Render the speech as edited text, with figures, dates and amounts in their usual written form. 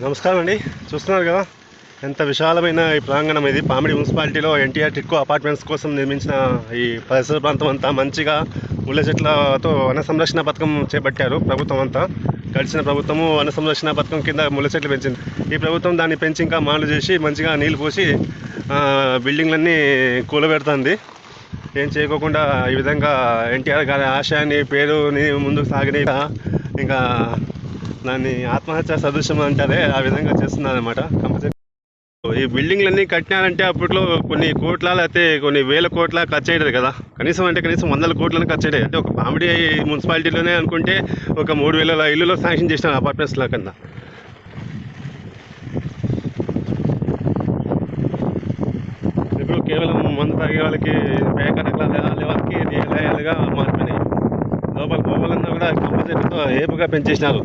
నమస్కారం అండి. చూస్తున్నారు కదా ఎంత విశాలమైన ఈ ప్రాంగణం. ఇది పామిడి మున్సిపాలిటీలో ఎన్టీఆర్ టిట్కో అపార్ట్మెంట్స్ కోసం నిర్మించిన ఈ పరిసర ప్రాంతం అంతా మంచిగా ముళ్ళ చెట్లతో వన సంరక్షణ పథకం చేపట్టారు ప్రభుత్వం అంతా. గడిచిన ప్రభుత్వము వన సంరక్షణ పథకం కింద ముళ్ళ చెట్లు పెంచింది. ఈ ప్రభుత్వం దాన్ని పెంచి ఇంకా మాలు చేసి మంచిగా నీళ్ళు పోసి బిల్డింగ్లన్నీ కూలబెడుతుంది. ఏం చేయకోకుండా ఈ విధంగా ఎన్టీఆర్ గారి ఆశయాన్ని పేరుని ముందుకు సాగని ఇంకా దాన్ని ఆత్మహత్య సదృశ్యం అంటారే ఆ విధంగా చేస్తున్నారన్నమాట. కంపల్సరీ ఈ బిల్డింగ్లన్నీ కట్టినారంటే అప్పట్లో కొన్ని కోట్ల లేకపోతే కొన్ని వేల కోట్ల ఖర్చు అయ్యేది కదా. కనీసం 100 కోట్లను ఖర్చు అయ్యాయి. అంటే ఒక పామిడి మున్సిపాలిటీలోనే అనుకుంటే ఒక 3,000 ఇల్లులో శాంక్షన్ చేసినారు అపార్ట్మెంట్స్లో కన్నా. ఇప్పుడు కేవలం మందు తాగే వాళ్ళకి పేకటకల వాళ్ళకి రియల్గా మారిపోయినాయి. లోపలన్నా కూడా కంపల్సరీతో ఏపుగా పెంచేసినారు.